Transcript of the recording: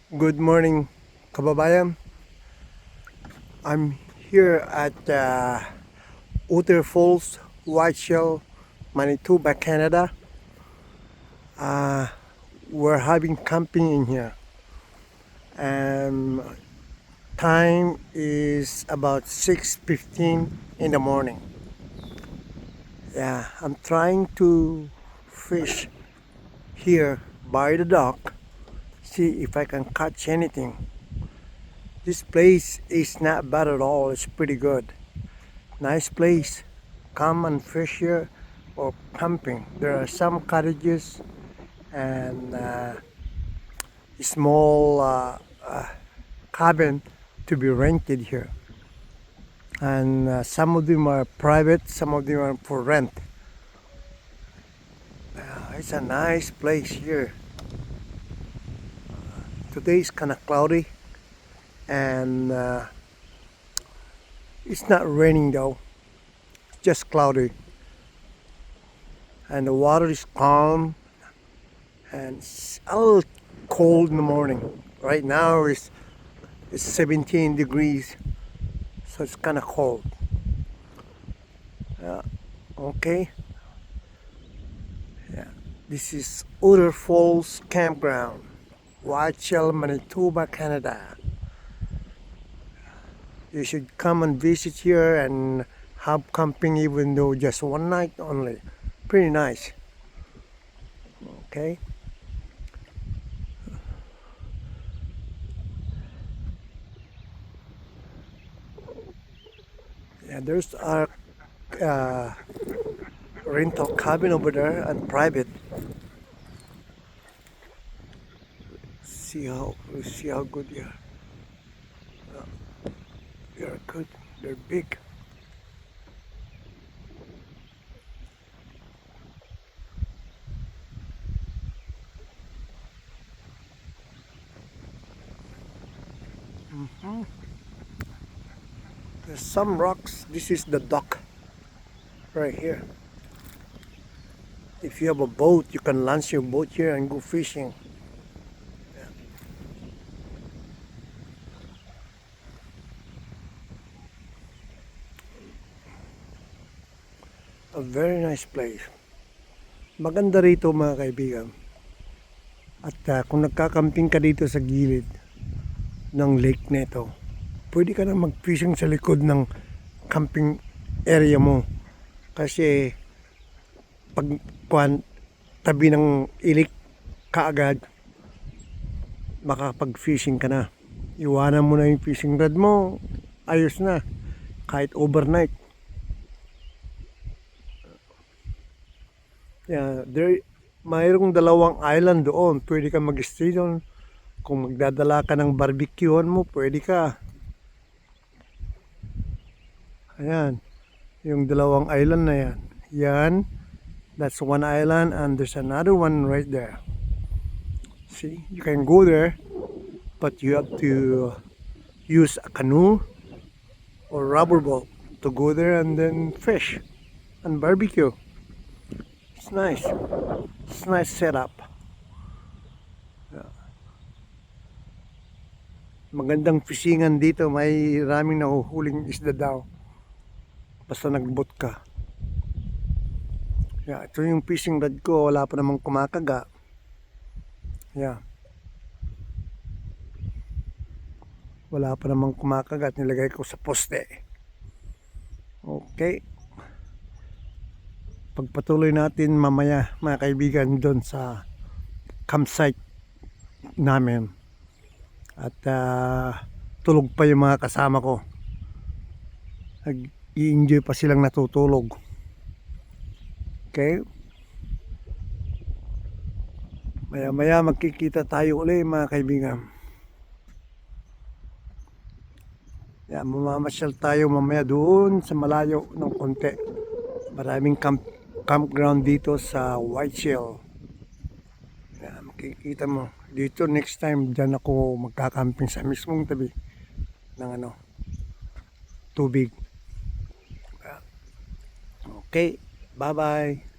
Good morning, kababayan. I'm here at Otter Falls, Whiteshell, Manitoba, Canada. Uh, we're having camping in here. And time is about 6:15 in the morning. Yeah, I'm trying to fish here by the dock, see if I can catch anything. This place is not bad at all, it's pretty good. Nice place. Come and fish here or camping. There are some cottages and small cabin to be rented here. And some of them are private, some of them are for rent. It's a nice place here. Today is kind of cloudy and it's not raining though. It's just cloudy. And the water is calm and it's a little cold in the morning. Right now it's 17 degrees, so it's kind of cold. Yeah, okay. Yeah, this is Otter Falls Campground, Whiteshell, Manitoba, Canada. You should come and visit here and have camping even though just one night only. Pretty nice. Okay. Yeah, there's our uh, rental cabin over there and private. See how good they are. They're good. They're big. There's some rocks. This is the dock right here. If you have a boat, you can launch your boat here and go fishing. A very nice place. Maganda rito mga kaibigan. At kung nagkakamping ka dito sa gilid ng lake nito, pwede ka na mag-fishing sa likod ng camping area mo. Kasi pag tabi ng ilik kaagad, makapag-fishing ka na. Iwanan mo na yung fishing rod mo, ayos na. Kahit overnight. Yeah, mayroong dalawang island doon. Pwede ka mag-stay doon. Kung magdadala ka ng barbecuehan mo, pwede ka. Ayan. Yung dalawang island na yan. Yan. That's one island and there's another one right there. See, you can go there, but you have to use a canoe or rubber boat to go there and then fish and barbecue. It's nice. It's nice setup. Yeah. Magandang fishingan dito. May raming nahuhuling isda daw. Basta nagbot ka. Yeah, ito yung fishing rod ko. Wala pa namang kumakaga. Yeah. Wala pa namang kumakagat. Nilagay ko sa poste. Okay. Pagpatuloy natin mamaya mga kaibigan doon sa campsite namin. At tulog pa yung mga kasama ko. Nag-i-enjoy pa silang natutulog. Okay. Maya magkikita tayo ulit mga kaibigan. Mamamasyal tayo mamaya doon sa malayo ng konti. Maraming campground dito sa Whiteshell. Makikita mo dito next time. Diyan ako magkakamping sa mismong tabi ng tubig. Okay, bye bye.